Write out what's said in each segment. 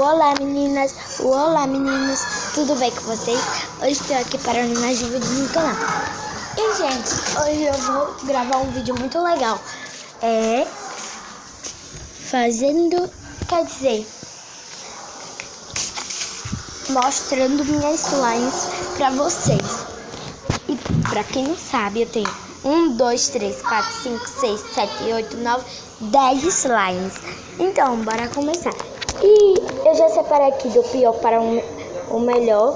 Olá meninas, olá meninos, tudo bem com vocês? Hoje estou aqui para mais um vídeo no canal. E gente, hoje eu vou gravar um vídeo muito legal. Mostrando minhas slimes para vocês. E para quem não sabe, eu tenho 1, 2, 3, 4, 5, 6, 7, 8, 9, 10 slimes. Então, bora começar. E eu já separei aqui do pior para o melhor.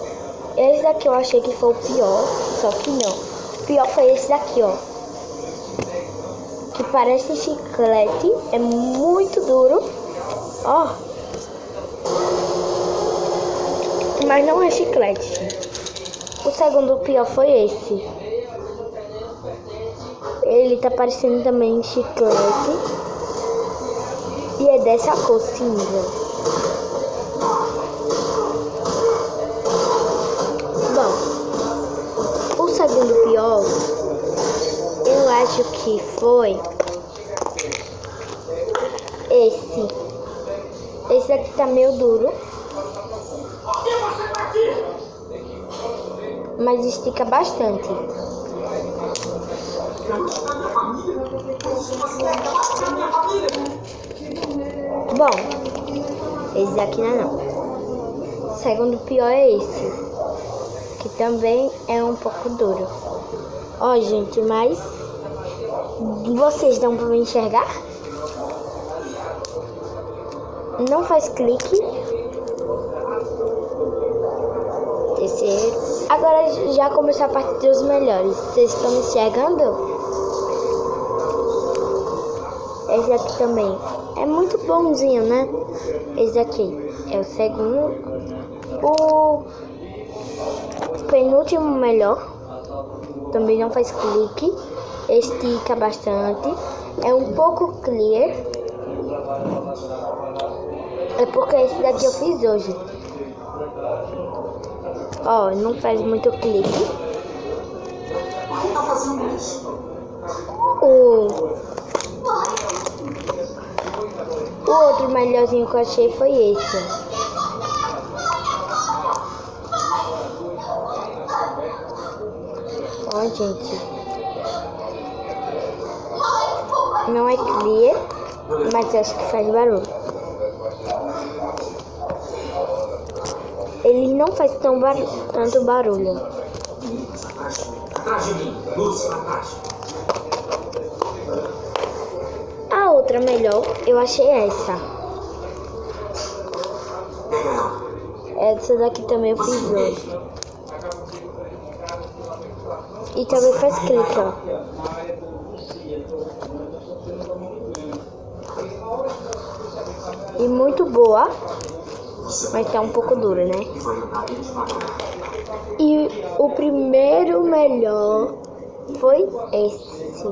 Esse daqui eu achei que foi o pior, só que não. O pior foi esse daqui, ó. Que parece chiclete, é muito duro, ó. Mas não é chiclete. O segundo pior foi esse. Ele tá parecendo também chiclete. E é dessa cor cinza. Bom, o segundo pior, eu acho que foi esse. Esse aqui tá meio duro, mas estica bastante. Bom, esse daqui não. O segundo pior é esse, que também é um pouco duro. Ó, gente, mas vocês dão pra enxergar? Não faz clique. Terceiro. Agora já começou a parte dos melhores. Vocês estão me enxergando? Esse aqui também é muito bonzinho, né? Esse aqui é o segundo. O penúltimo melhor. Também não faz clique. Estica bastante. É um pouco clear. É porque esse daqui eu fiz hoje. Ó, não faz muito clique. O outro melhorzinho que eu achei foi esse. Ó, gente. Não é clear, mas acho que faz barulho. Ele não faz tanto barulho. A outra melhor, eu achei essa. Essa daqui também eu fiz hoje. E também faz clique, ó. E muito boa. Mas tá um pouco dura, né? E o primeiro melhor foi esse.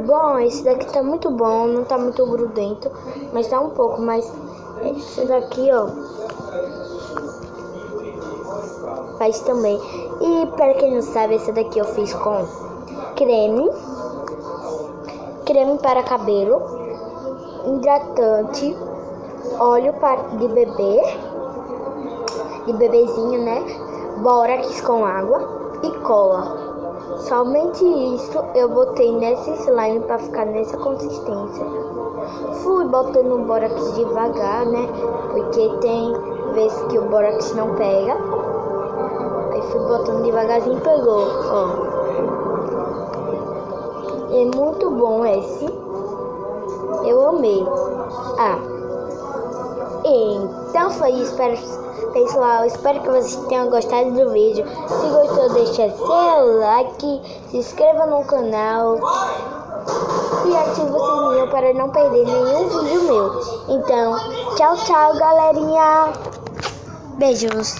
Bom, esse daqui tá muito bom, não tá muito grudento, mas tá um pouco, mas esse daqui, ó, faz também. E para quem não sabe, esse daqui eu fiz com creme para cabelo, hidratante, óleo de bebezinho, né? Bórax com água e cola. Somente isso eu botei nesse slime para ficar nessa consistência. Fui botando o bórax devagar, né? Porque tem vezes que o bórax não pega. Aí fui botando devagarzinho e pegou, ó. É muito bom esse. Eu amei. Então foi isso, pessoal. Espero que vocês tenham gostado do vídeo. Se gostou, deixa seu like, se inscreva no canal e ative o sininho para não perder nenhum vídeo meu. Então, tchau, tchau, galerinha. Beijos.